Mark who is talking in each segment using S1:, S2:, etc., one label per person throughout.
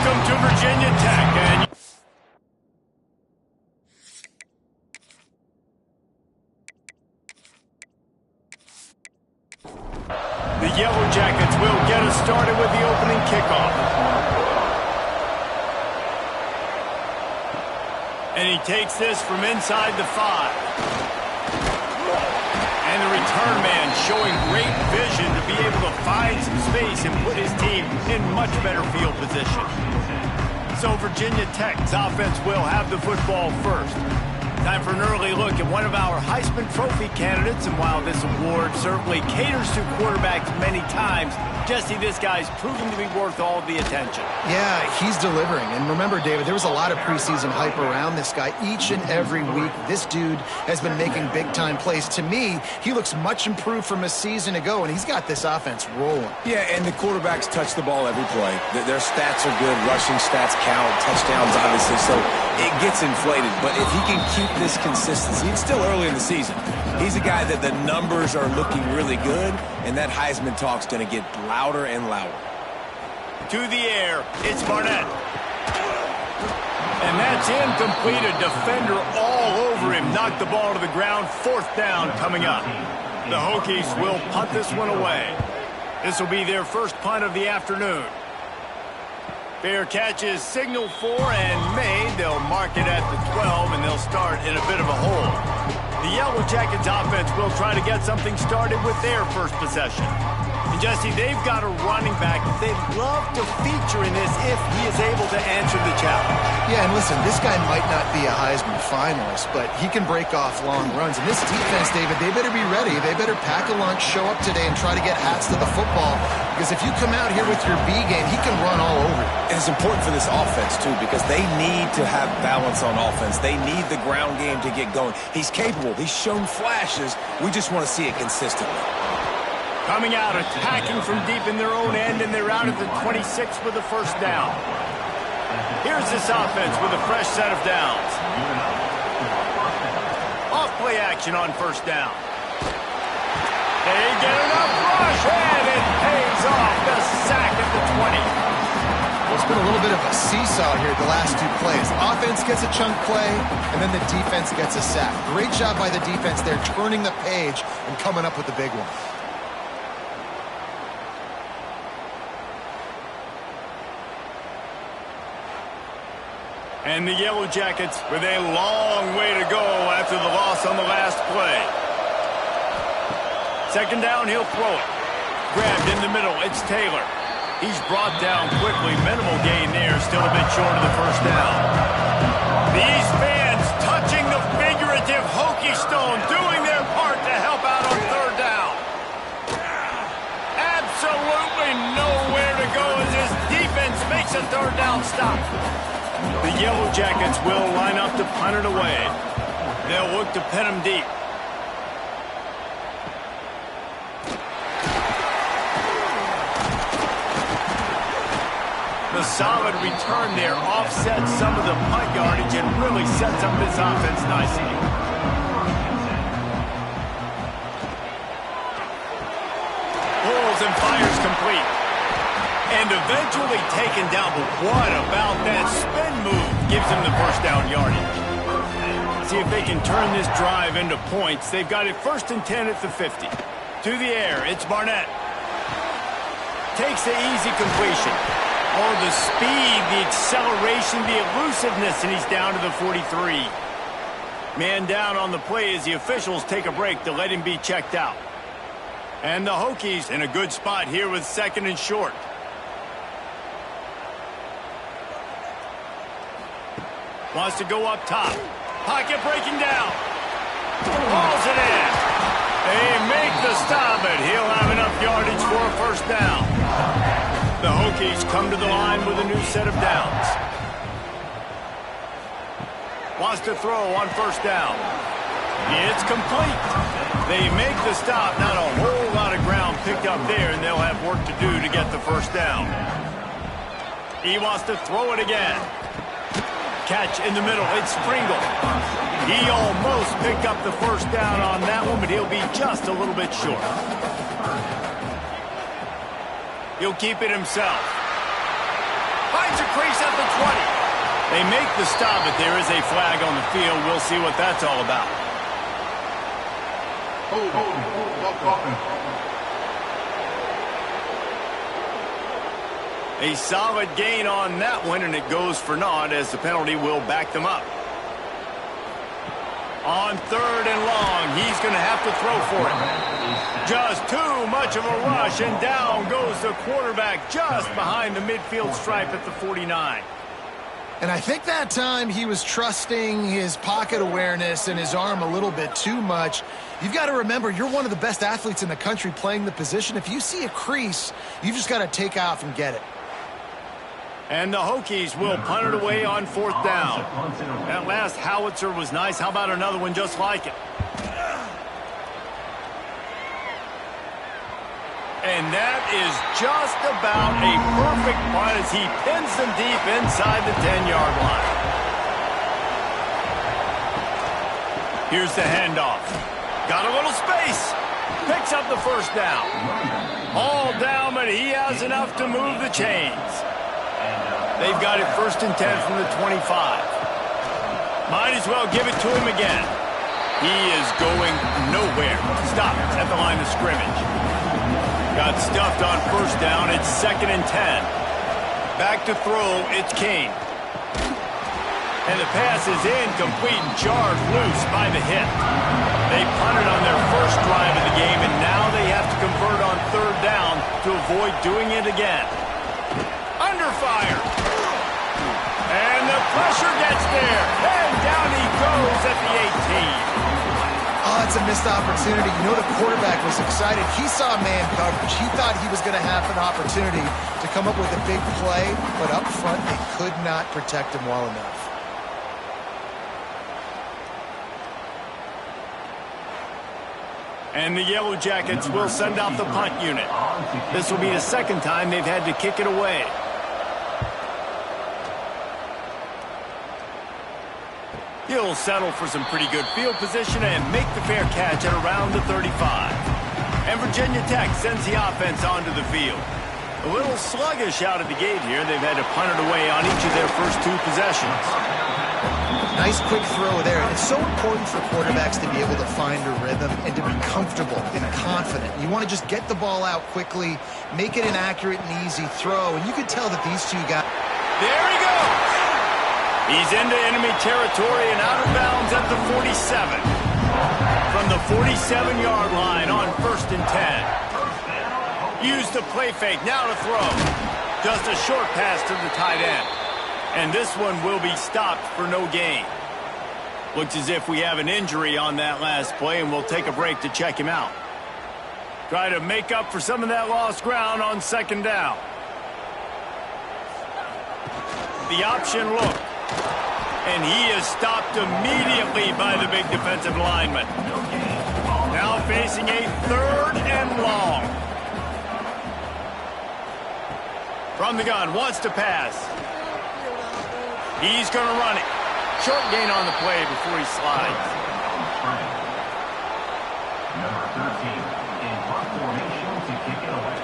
S1: Welcome to Virginia Tech. And the Yellow Jackets will get us started with the opening kickoff. And he takes this from inside the 5. And the return man showing great vision to be able to find some space and put his team in much better field position. So Virginia Tech's offense will have the football first. Time for an early look at one of our Heisman Trophy candidates, and while this award certainly caters to quarterbacks many times, Jesse, this guy's proven to be worth all the attention.
S2: Yeah, he's delivering. And remember, David, there was a lot of preseason hype around this guy each and every week. This dude has been making big-time plays. To me, he looks much improved from a season ago, and he's got this offense rolling.
S3: Yeah, and the quarterbacks touch the ball every play. Their stats are good. Rushing stats count. Touchdowns, obviously. So it gets inflated. But if he can keep this consistency, it's still early in the season. He's a guy that the numbers are looking really good, and that Heisman talk's going to get louder and louder.
S1: To the air, it's Barnett. And that's incomplete. A defender all over him. Knocked the ball to the ground. 4th down coming up. The Hokies will punt this one away. This will be their first punt of the afternoon. Fair catch is signaled for and made. They'll mark it at the 12, and they'll start in a bit of a hole. The Yellow Jackets offense will try to get something started with their first possession. And Jesse, they've got a running back they'd love to feature in this if he is able to answer the challenge.
S2: Yeah, and listen, this guy might not be a Heisman finalist, but he can break off long runs. And this defense, David, they better be ready. They better pack a lunch, show up today, and try to get hats to the football. Because if you come out here with your B game, he can run all over you.
S3: And it's important for this offense, too, because they need to have balance on offense. They need the ground game to get going. He's capable. He's shown flashes. We just want to see it consistently.
S1: Coming out, attacking from deep in their own end, and they're out at the 26 with a first down. Here's this offense with a fresh set of downs. Off play action on first down. They get enough rush, and it pays off. The sack at the 20.
S2: It's been a little bit of a seesaw here the last 2 plays. Offense gets a chunk play, and then the defense gets a sack. Great job by the defense there, turning the page and coming up with the big one.
S1: And the Yellow Jackets with a long way to go after the loss on the last play. 2nd down, he'll throw it. Grabbed in the middle, it's Taylor. He's brought down quickly. Minimal gain there, still a bit short of the first down. These fans touching the figurative Hokie stone, doing their part to help out on 3rd down. Absolutely nowhere to go as his defense makes a 3rd down stop. The Yellow Jackets will line up to punt it away. They'll look to pin him deep. The solid return there offsets some of the punt yardage and really sets up this offense nicely. Pulls and fires complete. And eventually taken down, but what about that spin move? Gives him the first down yardage. See if they can turn this drive into points. They've got it 1st and 10 at the 50. To the air, it's Barnett. Takes the easy completion. Oh, the speed, the acceleration, the elusiveness, and he's down to the 43. Man down on the play as the officials take a break to let him be checked out. And the Hokies in a good spot here with 2nd and short. Wants to go up top. Pocket breaking down. Hauls it in. They make the stop, but he'll have enough yardage for a first down. The Hokies come to the line with a new set of downs. Wants to throw on first down. It's complete. They make the stop. Not a whole lot of ground picked up there, and they'll have work to do to get the first down. He wants to throw it again. Catch in the middle. It's Pringle. He almost picked up the first down on that one, but he'll be just a little bit short. He'll keep it himself. Finds a crease at the 20. They make the stop, but there is a flag on the field. We'll see what that's all about. A solid gain on that one, and it goes for naught as the penalty will back them up. On 3rd and long, he's going to have to throw for it. Just too much of a rush, and down goes the quarterback just behind the midfield stripe at the 49.
S2: And I think that time he was trusting his pocket awareness and his arm a little bit too much. You've got to remember, you're one of the best athletes in the country playing the position. If you see a crease, you just got to take off and get it.
S1: And the Hokies will punt it away on 4th down. That last howitzer was nice. How about another one just like it? And that is just about a perfect punt as he pins them deep inside the 10-yard line. Here's the handoff. Got a little space. Picks up the 1st down. All down, but he has enough to move the chains. They've got it 1st and 10 from the 25. Might as well give it to him again. He is going nowhere. Stopped at the line of scrimmage. Got stuffed on 1st down. It's 2nd and 10. Back to throw. It's King. And the pass is incomplete and jarred loose by the hit. They punted on their first drive of the game, and now they have to convert on 3rd down to avoid doing it again. Under fire. And the pressure gets there. And down he goes at the 18.
S2: Oh, it's a missed opportunity. You know the quarterback was excited. He saw man coverage. He thought he was going to have an opportunity to come up with a big play, but up front they could not protect him well enough.
S1: And the Yellow Jackets will send out the punt unit. This will be the 2nd time they've had to kick it away. He'll settle for some pretty good field position and make the fair catch at around the 35. And Virginia Tech sends the offense onto the field. A little sluggish out of the gate here. They've had to punt it away on each of their first 2 possessions.
S2: Nice quick throw there. It's so important for quarterbacks to be able to find a rhythm and to be comfortable and confident. You want to just get the ball out quickly, make it an accurate and easy throw, and you can tell that these 2 guys...
S1: There he goes! He's into enemy territory and out of bounds at the 47. From the 47-yard line on 1st and 10. Use the play fake, now to throw. Just a short pass to the tight end. And this one will be stopped for no gain. Looks as if we have an injury on that last play, and we'll take a break to check him out. Try to make up for some of that lost ground on 2nd down. The option look. And he is stopped immediately by the big defensive lineman. Now facing a 3rd and long. From the gun, wants to pass. He's going to run it. Short gain on the play before he slides.
S4: Number 13 in punt formation to kick it away.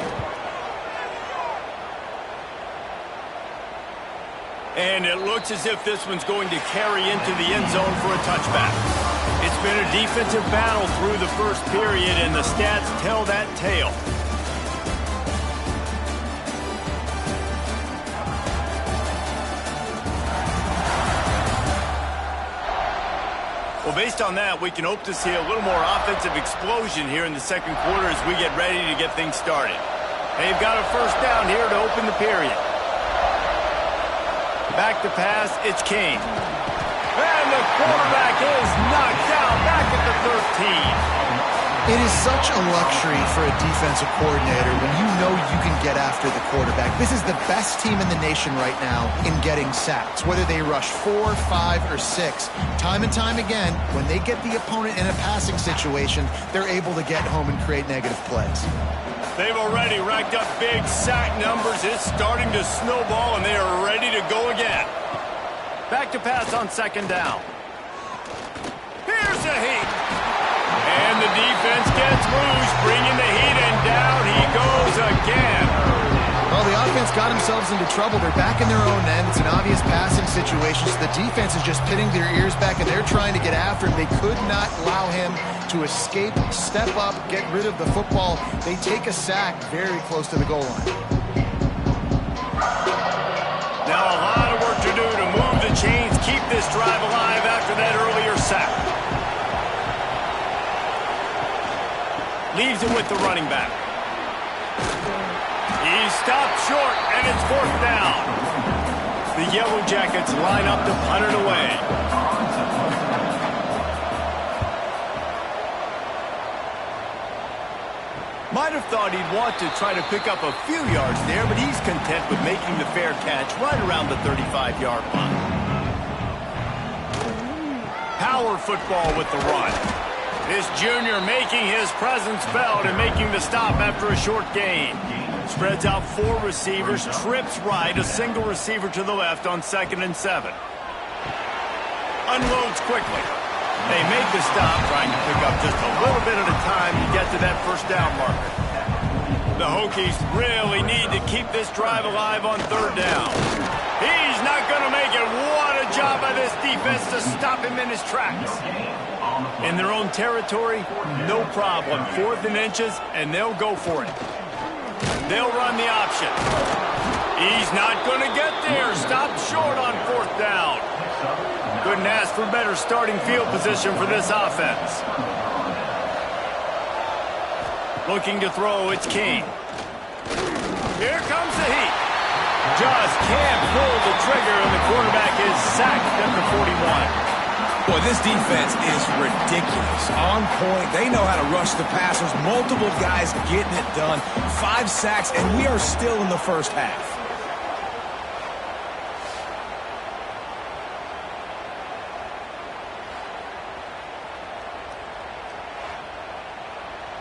S1: And it looks as if this one's going to carry into the end zone for a touchback. It's been a defensive battle through the first period, and the stats tell that tale. Well, based on that, we can hope to see a little more offensive explosion here in the 2nd quarter as we get ready to get things started. They've got a 1st down here to open the period. Back to pass, it's King. And the quarterback is knocked down back at the 13.
S2: It is such a luxury for a defensive coordinator when you know you can get after the quarterback. This is the best team in the nation right now in getting sacks, whether they rush 4, 5, or 6. Time and time again, when they get the opponent in a passing situation, they're able to get home and create negative plays.
S1: They've already racked up big sack numbers. It's starting to snowball, and they are ready to go again. Back to pass on 2nd down. Here's a heat. And the defense gets loose, bringing the heat, and down he goes again.
S2: Oh, Well, the offense got themselves into trouble. They're back in their own end. It's an obvious passing situation, so the defense is just pinning their ears back, and they're trying to get after him. They could not allow him to escape, step up, get rid of the football. They take a sack very close to the goal line.
S1: Now a lot of work to do to move the chains, keep this drive alive after that earlier sack. Leaves it with the running back. He's stopped short, and it's 4th down. The Yellow Jackets line up to punt it away. Might have thought he'd want to try to pick up a few yards there, but he's content with making the fair catch right around the 35-yard line. Power football with the run. This junior making his presence felt and making the stop after a short gain. Spreads out 4 receivers, trips right, a single receiver to the left on 2nd and 7. Unloads quickly. They make the stop, trying to pick up just a little bit at a time to get to that 1st down marker. The Hokies really need to keep this drive alive on 3rd down. He's not going to make it. What a job by this defense to stop him in his tracks. In their own territory, no problem. 4th and inches, and they'll go for it. They'll run the option. He's not going to get there. Stopped short on 4th down. Couldn't ask for better starting field position for this offense. Looking to throw, it's King. Here comes the heat. Just can't pull the trigger, and the quarterback is sacked at the 41.
S3: Boy, this defense is ridiculous. On point. They know how to rush the passers. Multiple guys getting it done. 5 sacks, and we are still in the 1st half.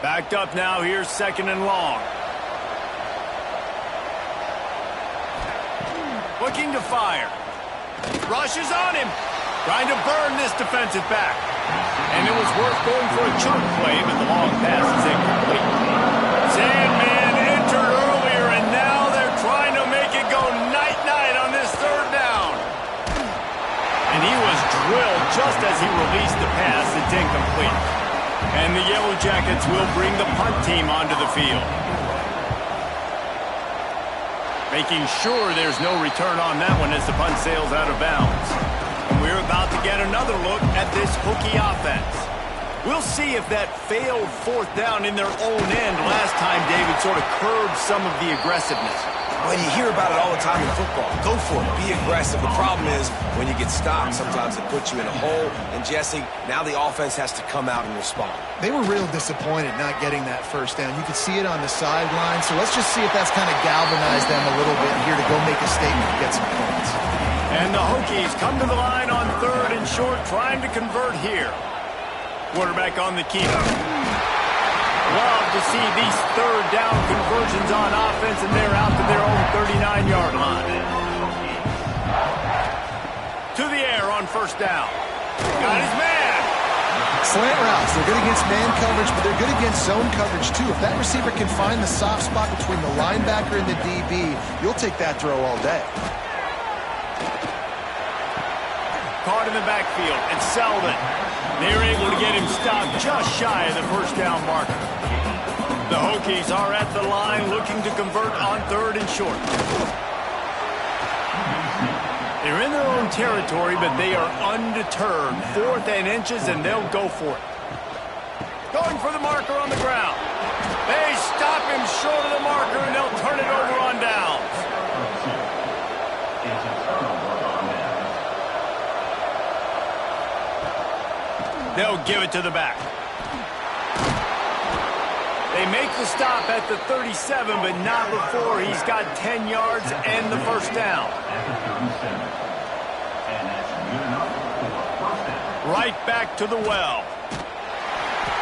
S1: Backed up now. Here's 2nd and long. Looking to fire. Rushes on him. Trying to burn this defensive back. And it was worth going for a chunk play, but the long pass is incomplete. Sandman entered earlier, and now they're trying to make it go night-night on this 3rd down. And he was drilled just as he released the pass. It's incomplete. And the Yellow Jackets will bring the punt team onto the field. Making sure there's no return on that one as the punt sails out of bounds. We're about to get another look at this Hokie offense. We'll see if that failed 4th down in their own end last time, David, sort of curbed some of the aggressiveness.
S3: Well, you hear about it all the time in football. Go for it. Be aggressive. The problem is when you get stopped, sometimes it puts you in a hole. And, Jesse, now the offense has to come out and respond.
S2: They were real disappointed not getting that 1st down. You could see it on the sideline. So let's just see if that's kind of galvanized them a little bit here to go make a statement and get some points.
S1: And the Hokies come to the line on 3rd and short, trying to convert here. Quarterback on the keeper. Love to see these 3rd down conversions on offense, and they're out to their own 39-yard line. To the air on 1st down. Got his man.
S2: Slant routes. They're good against man coverage, but they're good against zone coverage, too. If that receiver can find the soft spot between the linebacker and the DB, you'll take that throw all day.
S1: Caught in the backfield. It's Selden. They're able to get him stopped just shy of the 1st down marker. The Hokies are at the line looking to convert on 3rd and short. They're in their own territory, but they are undeterred. 4th and inches, and they'll go for it. Going for the marker on the ground. They stop him short of the marker, and they'll turn it over on downs. They'll give it to the back. They make the stop at the 37, but not before he's got 10 yards and the 1st down. Right back to the well.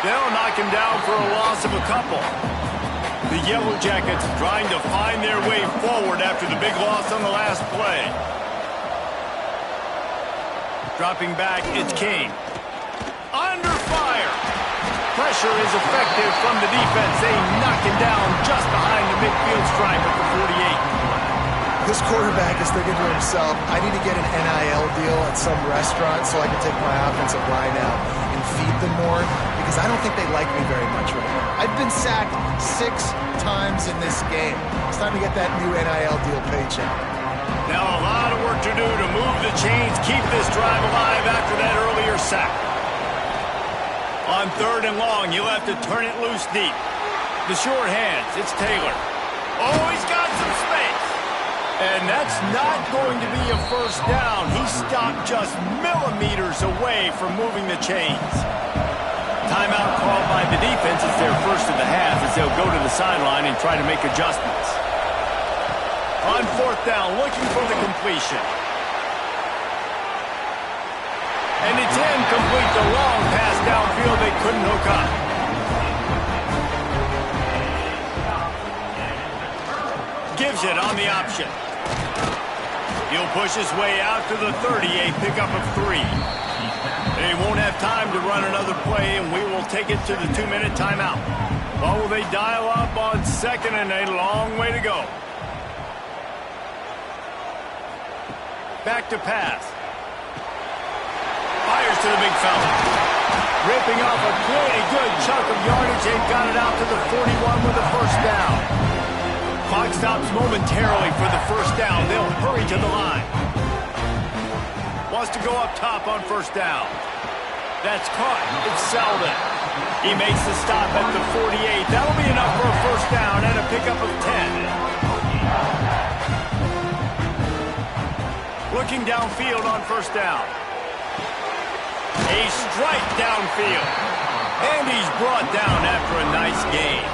S1: They'll knock him down for a loss of a couple. The Yellow Jackets trying to find their way forward after the big loss on the last play. Dropping back, it's King. Under fire. pressure is effective from the defense. They knock him down just behind the midfield stripe at the 48.
S2: This quarterback is thinking to himself, I need to get an NIL deal at some restaurant so I can take my offensive line out and feed them more, because I don't think they like me very much right now. I've been sacked 6 times in this game. It's time to get that new NIL deal paycheck.
S1: Now a lot of work to do to move the chains, keep this drive alive after that earlier sack. On 3rd and long, you'll have to turn it loose deep. The short hands, it's Taylor. Oh, he's got some space. And that's not going to be a first down. He stopped just millimeters away from moving the chains. Timeout called by the defense. It's their first of the half as they'll go to the sideline and try to make adjustments. On 4th down, looking for the completion. And it's incomplete. The long pass downfield they couldn't hook up. Gives it on the option. He'll push his way out to the 38, pickup of 3. They won't have time to run another play, and we will take it to the 2-minute timeout. Well, will they dial up on 2nd and a long way to go? Back to pass. Fires to the big fella. Ripping off a pretty good chunk of yardage. They've got it out to the 41 with a first down. Clock stops momentarily for the first down. They'll hurry to the line. Wants to go up top on first down. That's caught. It's Selden. He makes the stop at the 48. That'll be enough for a first down and a pickup of 10. Looking downfield on first down. A strike downfield. And he's brought down after a nice gain.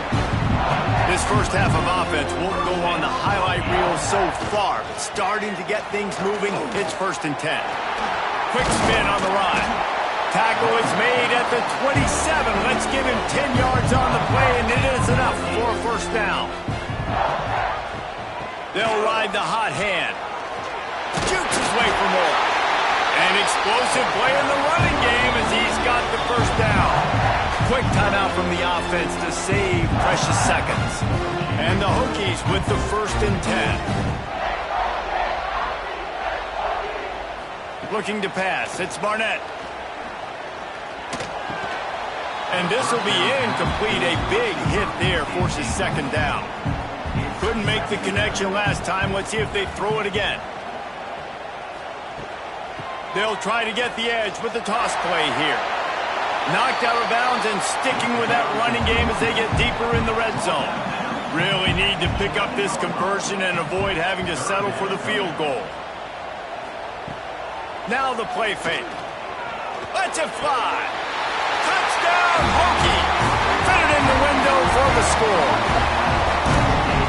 S1: This first half of offense won't go on the highlight reel so far, but starting to get things moving. It's 1st and 10. Quick spin on the run. Tackle is made at the 27. Let's give him 10 yards on the play, and it is enough for a first down. They'll ride the hot hand. Jukes his way for more. An explosive play in the running game as he's got the first down. Quick timeout from the offense to save precious seconds. And the Hokies with the 1st and 10. Looking to pass. It's Barnett. And this will be incomplete. A big hit there forces 2nd down. Couldn't make the connection last time. Let's see if they throw it again. They'll try to get the edge with the toss play here. Knocked out of bounds and sticking with that running game as they get deeper in the red zone. Really need to pick up this conversion and avoid having to settle for the field goal. Now the play fake. Let's it fly. Touchdown, Hokie. Fit it in the window for the score.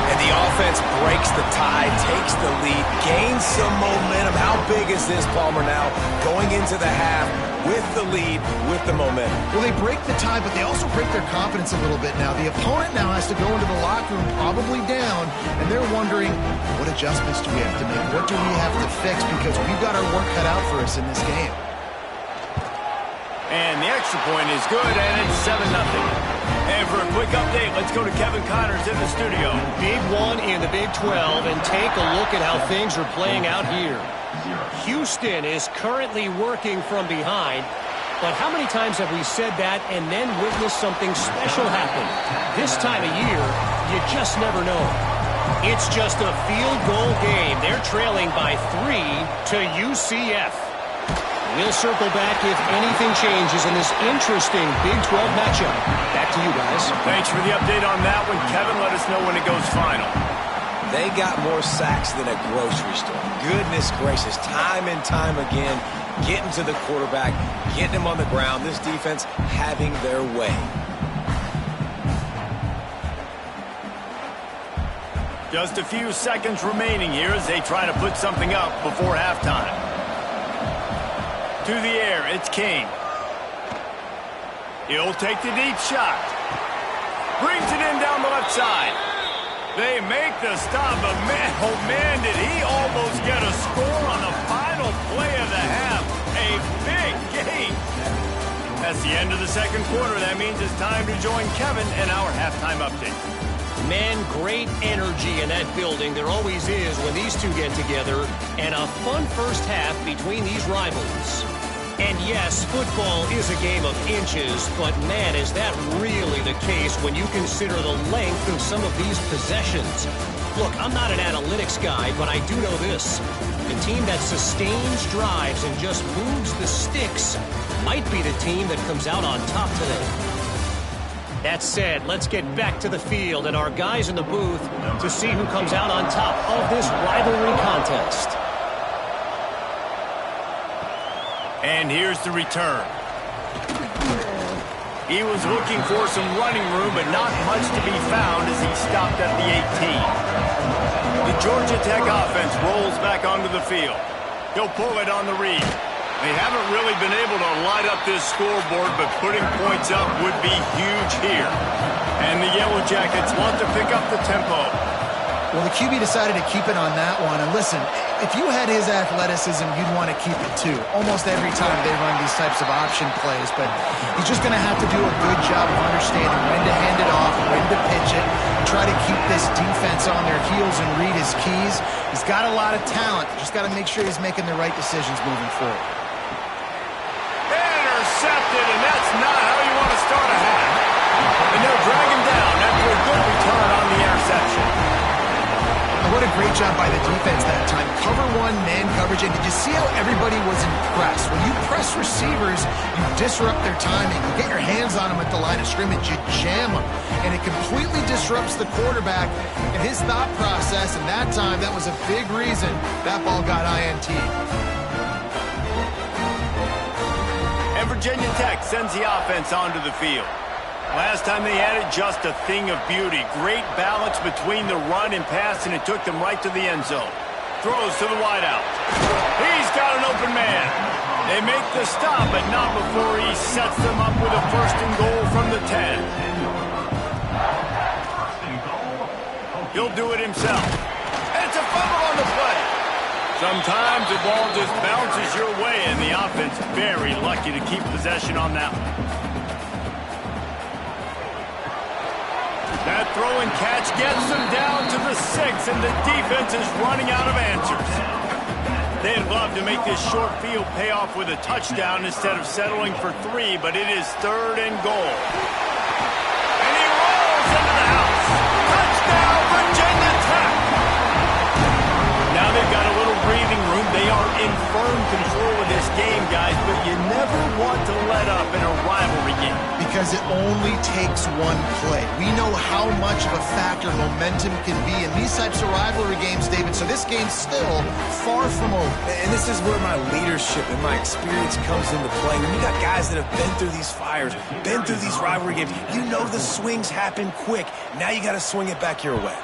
S3: And the offense breaks the tie, takes the lead, gains some momentum. How big is this, Palmer, now going into the half with the lead, with the momentum?
S2: Well, they break the tie, but they also break their confidence a little bit now. The opponent now has to go into the locker room probably down, and they're wondering, what adjustments do we have to make? What do we have to fix? Because we've got our work cut out for us in this game.
S1: And the extra point is good, and it's 7-0. And for a quick update, let's go to Kevin Connors in the studio.
S5: Big one in the Big 12, and take a look at how things are playing out here. Houston is currently working from behind, but how many times have we said that and then witnessed something special happen? This time of year, you just never know. It's just a field goal game. They're trailing by 3 to UCF. We'll circle back if anything changes in this interesting Big 12 matchup. Back to you guys.
S1: Thanks for the update on that one, Kevin. Let us know when it goes final.
S3: They got more sacks than a grocery store. Goodness gracious, time and time again, getting to the quarterback, getting him on the ground. This defense having their way.
S1: Just a few seconds remaining here as they try to put something up before halftime. To the air, it's King. He'll take the deep shot. Brings it in down the left side. They make the stop, but man, oh man, did he almost get a score on the final play of the half. A big game. That's the end of the second quarter. That means it's time to join Kevin in our halftime update.
S5: Man, great energy in that building. There always is when these two get together. And a fun first half between these rivals. And yes, football is a game of inches, but man, is that really the case when you consider the length of some of these possessions. Look, I'm not an analytics guy, but I do know this. The team that sustains drives and just moves the sticks might be the team that comes out on top today. That said, let's get back to the field and our guys in the booth to see who comes out on top of this rivalry contest.
S1: And here's the return. He was looking for some running room, but not much to be found as he stopped at the 18. The Georgia Tech offense rolls back onto the field. He'll pull it on the read. They haven't really been able to light up this scoreboard, but putting points up would be huge here. And the Yellow Jackets want to pick up the tempo.
S2: Well, the QB decided to keep it on that one. And listen, if you had his athleticism, you'd want to keep it too. Almost every time they run these types of option plays. But he's just going to have to do a good job of understanding when to hand it off, when to pitch it, try to keep this defense on their heels and read his keys. He's got a lot of talent. Just got to make sure he's making the right decisions moving forward.
S1: Intercepted, and that's not how you want to start a half. And they'll drag him down after a good return on the interception.
S2: What a great job by the defense that time. Cover one, man coverage, and did you see how everybody was impressed? When you press receivers, you disrupt their timing. You get your hands on them at the line of scrimmage, you jam them, and it completely disrupts the quarterback and his thought process, and that time, that was a big reason that ball got INT.
S1: And Virginia Tech sends the offense onto the field. Last time they had it, just a thing of beauty. Great balance between the run and pass, and it took them right to the end zone. Throws to the wideout. He's got an open man. They make the stop, but not before he sets them up with a first and goal from the 10. He'll do it himself. And it's a fumble on the play. Sometimes the ball just bounces your way, and the offense very lucky to keep possession on that one. That throw and catch gets them down to the 6, and the defense is running out of answers. They'd love to make this short field pay off with a touchdown instead of settling for 3, but it is 3rd and goal. And he rolls into the house. Touchdown, Virginia Tech! Now they've got a little breathing room. They are in firm control of this game, guys, but you never want to let up in a rivalry game.
S2: Because it only takes one play. We know how much of a factor momentum can be in these types of rivalry games, David, so this game's still far from over.
S3: And this is where my leadership and my experience comes into play. When you got guys that have been through these fires, been through these rivalry games, you know the swings happen quick. Now you got to swing it back your way.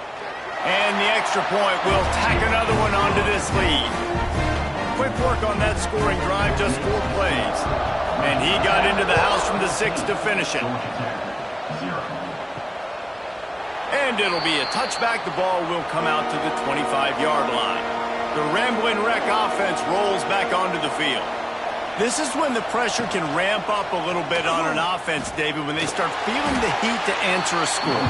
S1: And the extra point will tack another one onto this lead. Quick work on that scoring drive, just 4 plays. And he got into the house from the 6 to finish it. And it'll be a touchback. The ball will come out to the 25-yard line. The Ramblin' Wreck offense rolls back onto the field. This is when the pressure can ramp up a little bit on an offense, David, when they start feeling the heat to answer a score.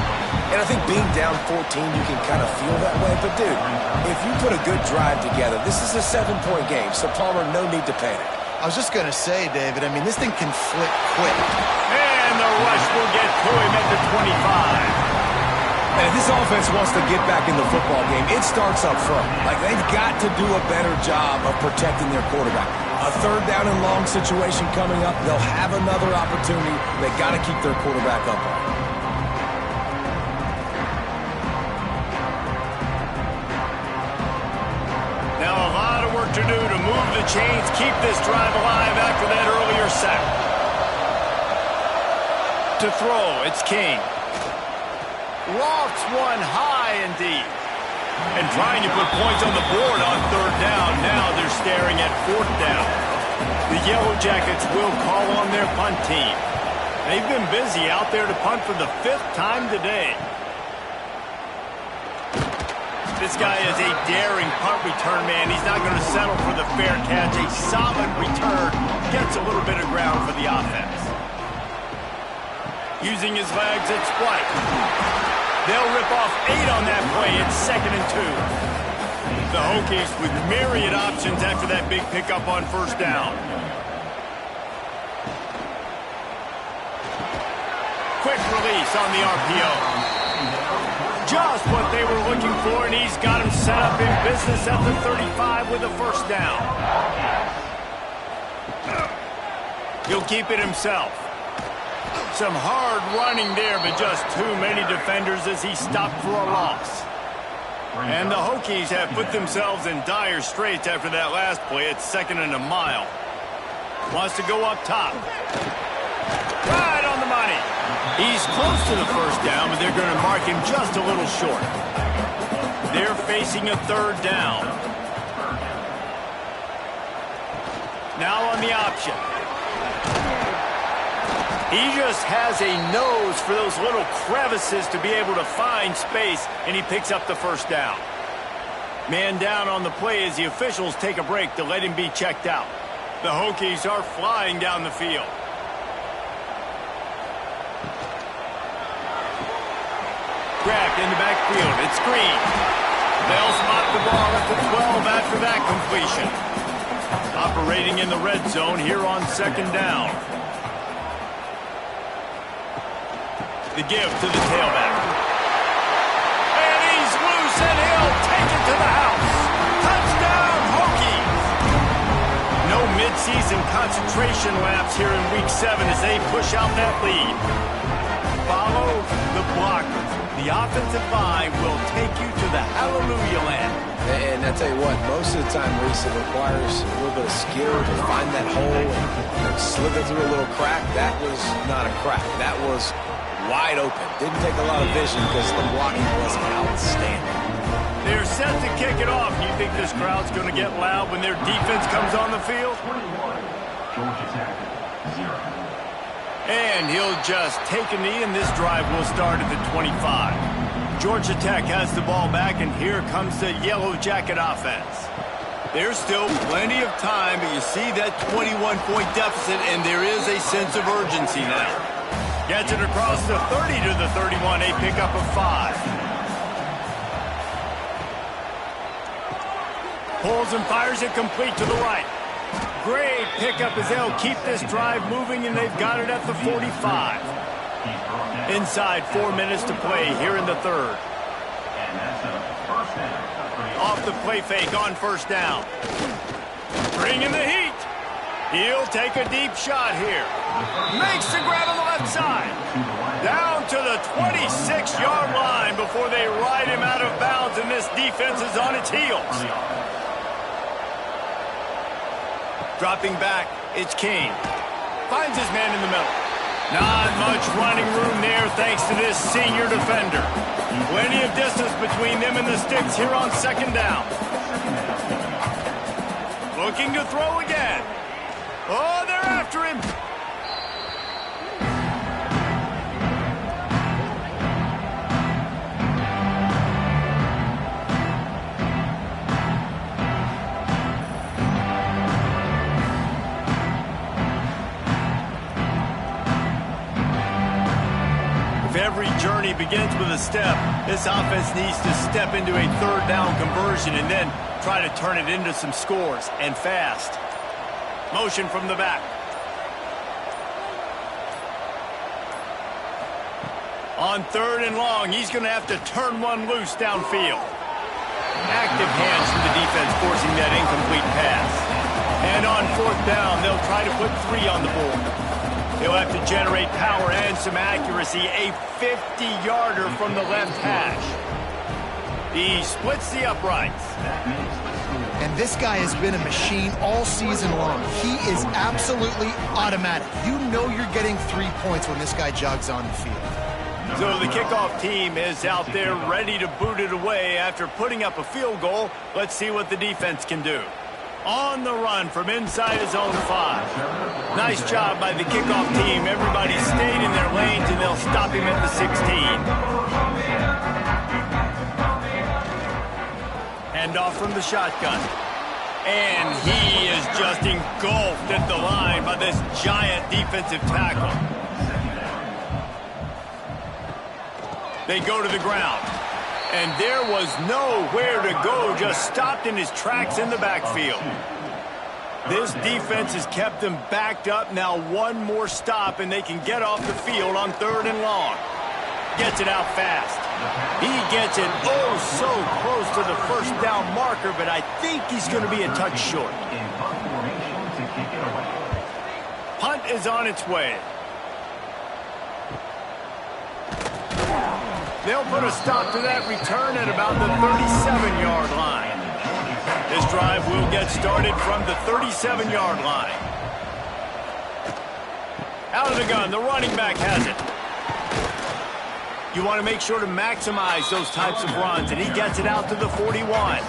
S3: And I think being down 14, you can kind of feel that way. But, dude, if you put a good drive together, this is a 7-point game. So, Palmer, no need to panic.
S2: I was just going to say, David, I mean, this thing can flip quick.
S1: And the rush will get to him at the 25.
S3: And if this offense wants to get back in the football game, it starts up front. Like, they've got to do a better job of protecting their quarterback. A 3rd down and long situation coming up. They'll have another opportunity. They got to keep their quarterback upright.
S1: Now a lot of work to do to move the chains, keep this drive alive after that earlier sack. To throw, it's King. Lofts one high and deep. And trying to put points on the board on 3rd down. Now they're staring at 4th down. The Yellow Jackets will call on their punt team. They've been busy out there to punt for the 5th time today. This guy is a daring punt return man. He's not going to settle for the fair catch. A solid return gets a little bit of ground for the offense. using his legs at splice. They'll rip off 8 on that play. It's 2nd and 2. The Hokies with myriad options after that big pickup on first down. Quick release on the RPO. Just what they were looking for, and he's got him set up in business at the 35 with a first down. He'll keep it himself. Some hard running there, but just too many defenders as he stopped for a loss. And the Hokies have put themselves in dire straits after that last play. It's 2nd and a mile. Wants to go up top. Right on the money. He's close to the first down, but they're going to mark him just a little short. They're facing a 3rd down. Now on the option. He just has a nose for those little crevices to be able to find space, and he picks up the first down. Man down on the play as the officials take a break to let him be checked out. The Hokies are flying down the field. Grabbed in the backfield. It's Green. They'll spot the ball at the 12 after that completion. Operating in the red zone here on 2nd down. The give to the tailback. And he's loose, and he'll take it to the house. Touchdown, Hokies! No midseason concentration laps here in Week 7 as they push out that lead. Follow the blockers. The offensive line will take you to the hallelujah land.
S3: And I tell you what, most of the time, Reese, it requires a little bit of skill to find that hole and slither through a little crack. That was not a crack. That was wide open. Didn't take a lot of vision because the blocking was outstanding.
S1: They're set to kick it off. You think this crowd's going to get loud when their defense comes on the field?
S4: Georgia Tech, 0.
S1: And he'll just take a knee, and this drive will start at the 25. Georgia Tech has the ball back, and here comes the Yellow Jacket offense. There's still plenty of time, but you see that 21-point deficit, and there is a sense of urgency now. Gets it across the 30 to the 31, a pickup of 5. Pulls and fires it complete to the right. Great pickup as they'll keep this drive moving, and they've got it at the 45. Inside 4 minutes to play here in the 3rd. Off the play fake on first down. Bringing the heat. He'll take a deep shot here. Makes the grab on the left side. Down to the 26-yard line before they ride him out of bounds, and this defense is on its heels. Dropping back, it's Kane. Finds his man in the middle. Not much running room there thanks to this senior defender. Plenty of distance between them and the sticks here on 2nd down. Looking to throw again. Oh, they're after him. If every journey begins with a step, this offense needs to step into a 3rd down conversion and then try to turn it into some scores, and fast. Motion from the back. On 3rd and long, he's going to have to turn one loose downfield. Active hands from the defense forcing that incomplete pass. And on 4th down, they'll try to put 3 on the board. They'll have to generate power and some accuracy. A 50-yarder from the left hash. He splits the uprights.
S2: And this guy has been a machine all season long. He is absolutely automatic. You know you're getting 3 points when this guy jogs on the field.
S1: So the kickoff team is out there ready to boot it away after putting up a field goal. Let's see what the defense can do. On the run from inside his own 5. Nice job by the kickoff team. Everybody stayed in their lanes, and they'll stop him at the 16. Handoff from the shotgun. And he is just engulfed at the line by this giant defensive tackle. They go to the ground. And there was nowhere to go, just stopped in his tracks in the backfield. This defense has kept them backed up. Now one more stop, and they can get off the field on 3rd and long. Gets it out fast. He gets it oh so close to the first down marker, but I think he's going to be a touch short. Punt is on its way. They'll put a stop to that return at about the 37-yard line. This drive will get started from the 37-yard line. Out of the gun, the running back has it. You want to make sure to maximize those types of runs, and he gets it out to the 41.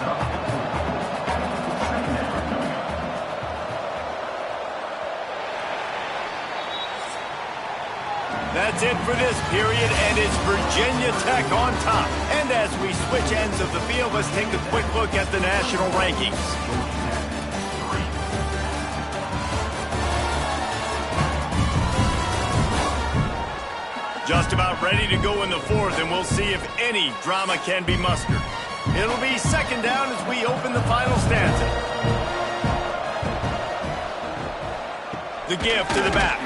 S1: That's it for this period, and it's Virginia Tech on top. And as we switch ends of the field, let's take a quick look at the national rankings. Just about ready to go in the 4th, and we'll see if any drama can be mustered. It'll be 2nd down as we open the final stanza. The give to the back.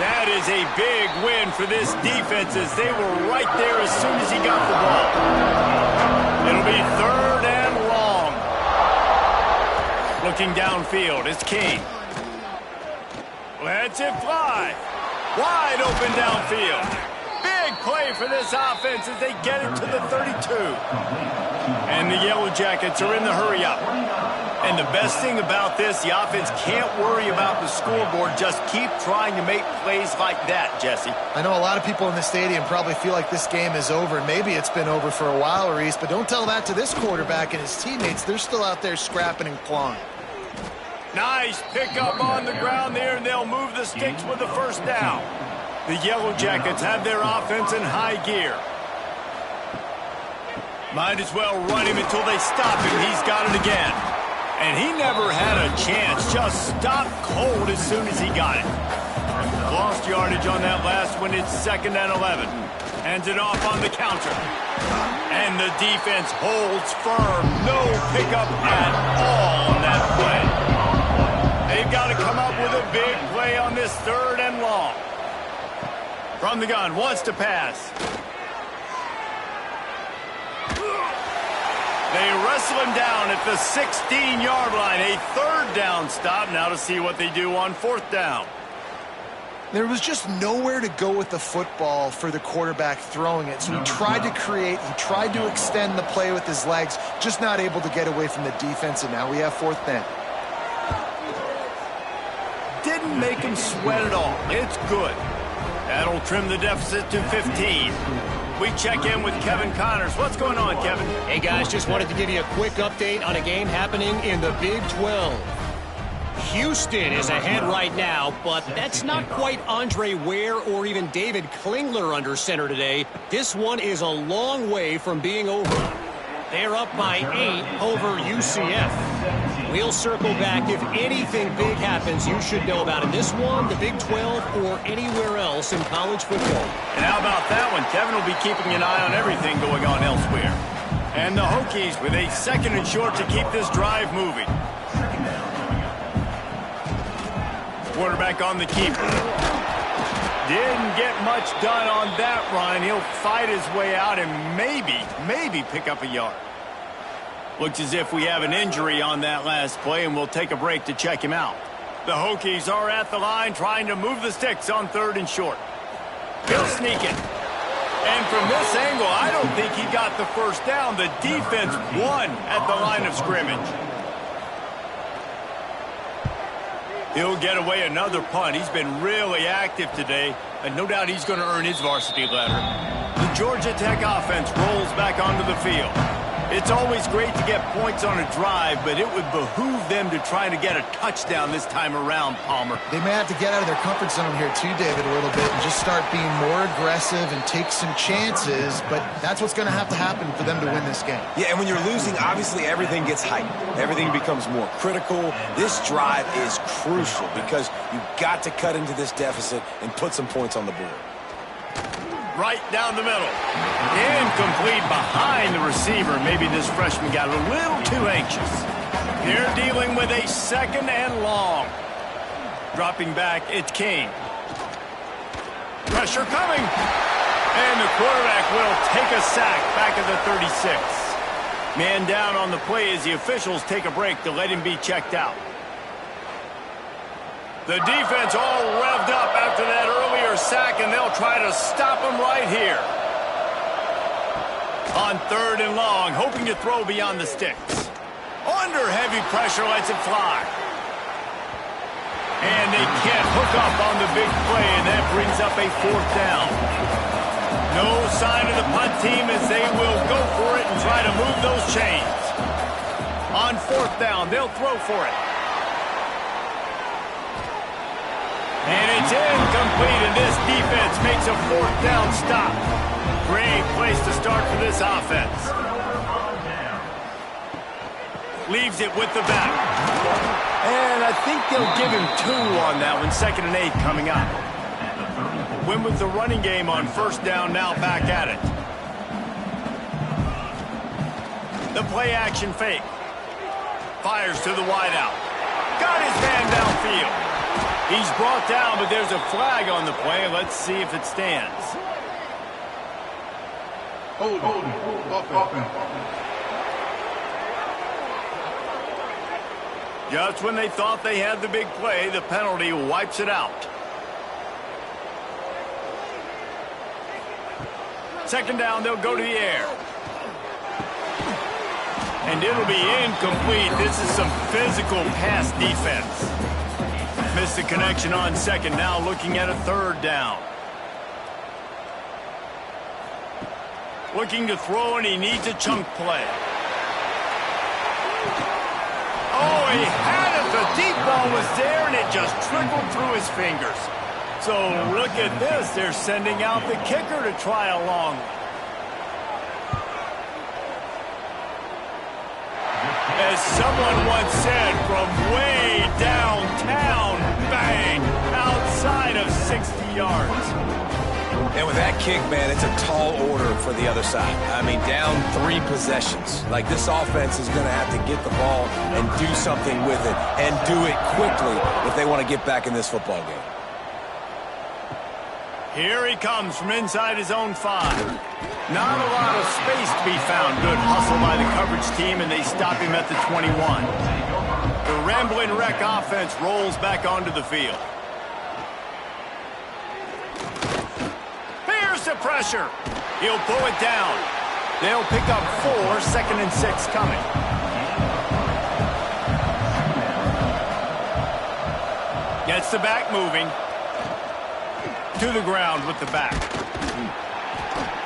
S1: That is a big win for this defense as they were right there as soon as he got the ball. It'll be 3rd and long. Looking downfield, it's King. Lets it fly. Wide open downfield. Big play for this offense as they get it to the 32. And the Yellow Jackets are in the hurry-up. And the best thing about this, the offense can't worry about the scoreboard. Just keep trying to make plays like that, Jesse.
S2: I know a lot of people in the stadium probably feel like this game is over. And maybe it's been over for a while, Reese, but don't tell that to this quarterback and his teammates. They're still out there scrapping and clawing.
S1: Nice pickup on the ground there, and they'll move the sticks with the 1st down. The Yellow Jackets have their offense in high gear. Might as well run him until they stop him. He's got it again. And he never had a chance. Just stopped cold as soon as he got it. Lost yardage on that last one. It's 2nd and 11. Hands it off on the counter. And the defense holds firm. No pickup at all on that play. They've got to come up with a big play on this 3rd and long. From the gun, wants to pass. They wrestle him down at the 16-yard line. A 3rd down stop. Now to see what they do on 4th down.
S2: There was just nowhere to go with the football for the quarterback throwing it. So he tried to create, he tried to extend the play with his legs, just not able to get away from the defense, and now we have 4th down.
S1: Didn't make him sweat at all. It's good. That'll trim the deficit to 15. We check in with Kevin Connors. What's going on, Kevin?
S5: Hey, guys, just wanted to give you a quick update on a game happening in the Big 12. Houston is ahead right now, but that's not quite Andre Ware or even David Klingler under center today. This one is a long way from being over. They're up by 8 over UCF. We'll circle back. If anything big happens, you should know about it. This one, the Big 12, or anywhere else in college football.
S1: And how about that one? Kevin will be keeping an eye on everything going on elsewhere. And the Hokies with a 2nd and short to keep this drive moving. Quarterback on the keeper. Didn't get much done on that run. He'll fight his way out and maybe pick up a yard. Looks as if we have an injury on that last play, and we'll take a break to check him out. The Hokies are at the line trying to move the sticks on 3rd and short. He'll sneak it. And from this angle, I don't think he got the 1st down. The defense won at the line of scrimmage. He'll get away another punt. He's been really active today, and no doubt he's going to earn his varsity letter. The Georgia Tech offense rolls back onto the field. It's always great to get points on a drive, but it would behoove them to try to get a touchdown this time around, Palmer.
S2: They may have to get out of their comfort zone here too, David, a little bit and just start being more aggressive and take some chances, but that's what's going to happen for them to win this game.
S3: Yeah, and when you're losing, obviously everything gets heightened. Everything becomes more critical. This drive is crucial because you've got to cut into this deficit and put some points on the board.
S1: right down the middle. Incomplete behind the receiver. Maybe this freshman got a little too anxious. They're dealing with a 2nd and long. Dropping back, it's King. Pressure coming. And the quarterback will take a sack back at the 36. Man down on the play as the officials take a break to let him be checked out. The defense all revved up after that earlier sack, and they'll try to stop him right here. On 3rd and long, hoping to throw beyond the sticks. Under heavy pressure, lets it fly. And they can't hook up on the big play, and that brings up a 4th down. No sign of the punt team as they will go for it and try to move those chains. On 4th down, they'll throw for it. And it's incomplete, and this defense makes a 4th down stop. Great place to start for this offense. Leaves it with the back. And I think they'll give him 2 on that one. 2nd and 8 coming up. Win with the running game on 1st down, now back at it. The play action fake. Fires to the wideout. Got his man downfield. He's brought down, but there's a flag on the play. Let's see if it stands.
S6: Hold.
S1: Just when they thought they had the big play, the penalty wipes it out. 2nd down, they'll go to the air. And it'll be incomplete. This is some physical pass defense. Missed the connection on 2nd, now looking at a 3rd down. Looking to throw, and he needs a chunk play. Oh, he had it. The deep ball was there, and it just trickled through his fingers. So look at this. They're sending out the kicker to try a long one. As someone once said, from way downtown, bang, outside of 60 yards.
S3: And with that kick, man, it's a tall order for the other side. I mean, down 3 possessions. Like, this offense is going to have to get the ball and do something with it, and do it quickly if they want to get back in this football game.
S1: Here he comes from inside his own 5. Not a lot of space to be found. Good hustle by the coverage team, and they stop him at the 21. The Ramblin' Wreck offense rolls back onto the field. Here's the pressure. He'll pull it down. They'll pick up 4, 2nd and 6 coming. Gets the back moving. To the ground with the back.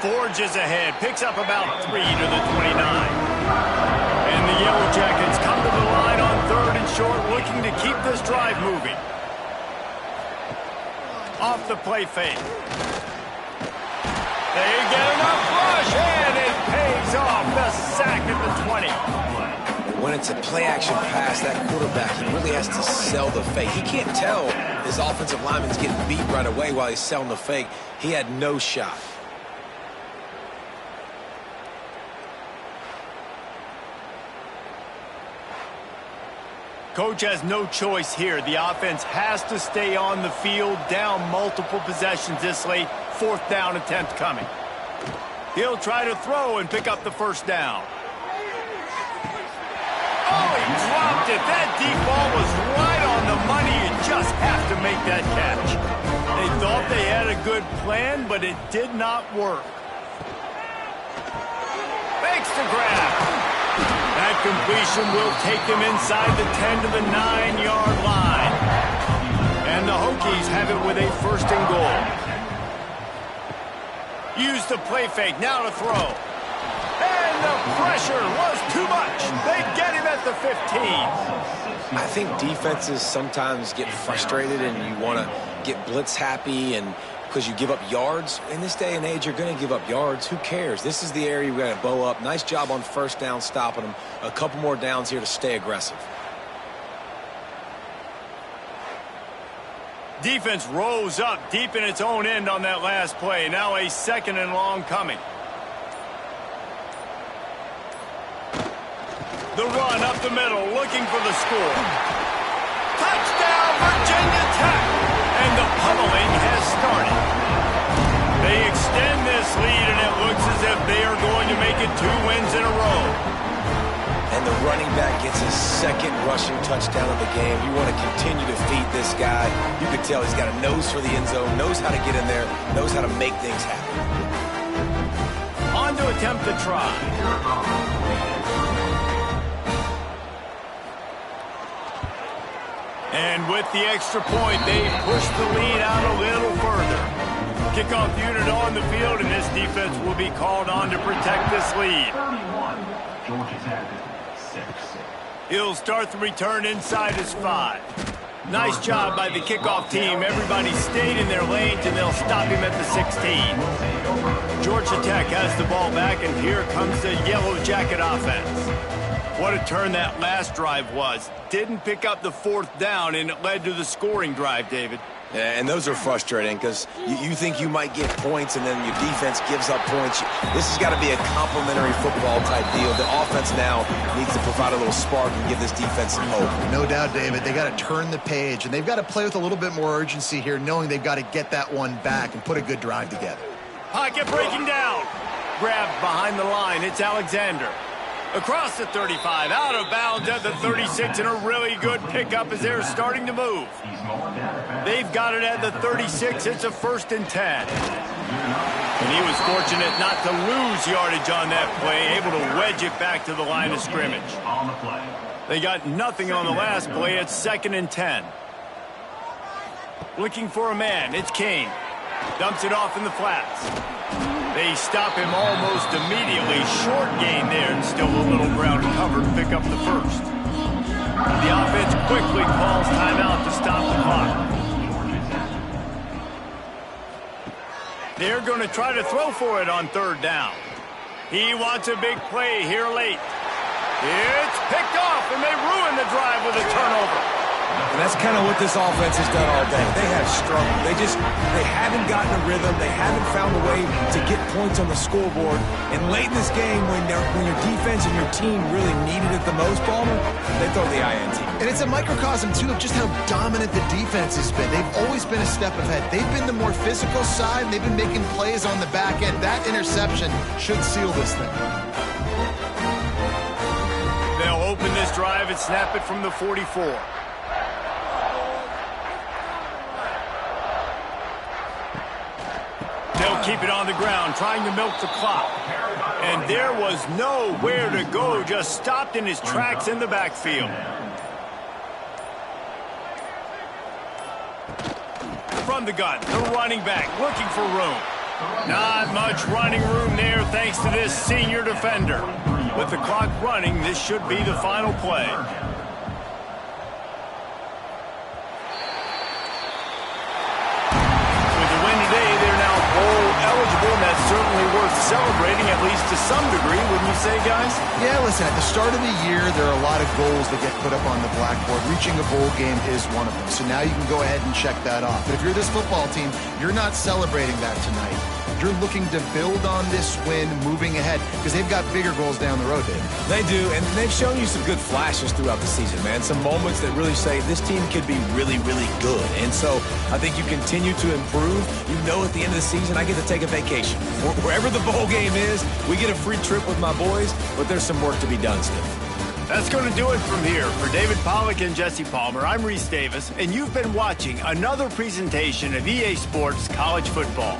S1: Forges ahead. Picks up about 3 to the 29. And the Yellow Jackets come to the line on 3rd and short, looking to keep this drive moving. Off the play fake. They get enough rush, and it pays off. The sack at the 20.
S3: When it's a play-action pass, that quarterback, he really has to sell the fake. He can't tell his offensive lineman's getting beat right away while he's selling the fake. He had no shot.
S1: Coach has no choice here. The offense has to stay on the field, down multiple possessions this late. 4th down attempt coming. He'll try to throw and pick up the 1st down. Oh, he dropped it. That deep ball was right on the money. You just have to make that catch. They thought they had a good plan, but it did not work. Makes the grab. That completion will take them inside the 10 to the 9-yard line. And the Hokies have it with a 1st and goal. Use the play fake, now to throw. And the pressure was too much. They get him at the 15.
S3: I think defenses sometimes get frustrated and you want to get blitz happy and because you give up yards. In this day and age, you're going to give up yards. Who cares? This is the area we got to bow up. Nice job on 1st down stopping them. A couple more downs here to stay aggressive.
S1: Defense rose up deep in its own end on that last play. Now a 2nd and long coming. The run up the middle, looking for the score. Touchdown, Virginia Tech! And the pummeling has started. They extend this lead, and it looks as if they are going to make it 2 wins in a row.
S3: And the running back gets his 2nd rushing touchdown of the game. You want to continue to feed this guy. You can tell he's got a nose for the end zone, knows how to get in there, knows how to make things happen.
S1: On to attempt the try. And with the extra point, they push the lead out a little further. Kickoff unit on the field, and this defense will be called on to protect this lead.
S4: 31. Georgia Tech, 6.
S1: He'll start the return inside his 5. Nice job by the kickoff team. Everybody stayed in their lanes, and they'll stop him at the 16. Georgia Tech has the ball back, and here comes the Yellow Jacket offense. What a turn that last drive was. Didn't pick up the 4th down, and it led to the scoring drive, David.
S3: Yeah, and those are frustrating because you think you might get points and then your defense gives up points. This has got to be a complementary football type deal. The offense now needs to provide a little spark and give this defense some hope.
S2: No doubt, David. They got to turn the page, and they've got to play with a little bit more urgency here, knowing they've got to get that one back and put a good drive together.
S1: Pocket breaking down. Grabbed behind the line. It's Alexander. Across the 35, out of bounds at the 36, and a really good pickup as they're starting to move. They've got it at the 36. It's a 1st and 10. And he was fortunate not to lose yardage on that play, able to wedge it back to the line of scrimmage. They got nothing on the last play. It's 2nd and 10. Looking for a man. It's Kane. Dumps it off in the flats. They stop him almost immediately. Short gain there, and still a little ground covered to pick up the 1st. The offense quickly calls timeout to stop the clock. They're going to try to throw for it on 3rd down. He wants a big play here late. It's picked off, and they ruin the drive with a turnover.
S3: And that's kind of what this offense has done all day. They have struggled. They haven't gotten a rhythm. They haven't found a way to get points on the scoreboard. And late in this game, when your defense and your team really needed it the most, Palmer, they throw the INT.
S2: And it's a microcosm, too, of just how dominant the defense has been. They've always been a step ahead. They've been the more physical side, and they've been making plays on the back end. That interception should seal this thing.
S1: They'll open this drive and snap it from the 44. They'll keep it on the ground, trying to milk the clock. And there was nowhere to go, just stopped in his tracks in the backfield. From the gun, the running back looking for room. Not much running room there thanks to this senior defender. With the clock running, this should be the final play. With the win today, they're now bowl eligible, and that's certainly worth celebrating, at least to some degree, wouldn't you say, guys?
S2: Yeah, listen, at the start of the year, there are a lot of goals that get put up on the blackboard. Reaching a bowl game is one of them. So now you can go ahead and check that off. But if you're this football team, you're not celebrating that tonight. You're looking to build on this win moving ahead because they've got bigger goals down the road, David.
S3: They do, and they've shown you some good flashes throughout the season, man. Some moments that really say this team could be really, really good. And so I think you continue to improve. You know at the end of the season, I get to take a vacation. Wherever the bowl game is, we get a free trip with my boys, but there's some work to be done still.
S1: That's going to do it from here. For David Pollack and Jesse Palmer, I'm Reese Davis, and you've been watching another presentation of EA Sports College Football.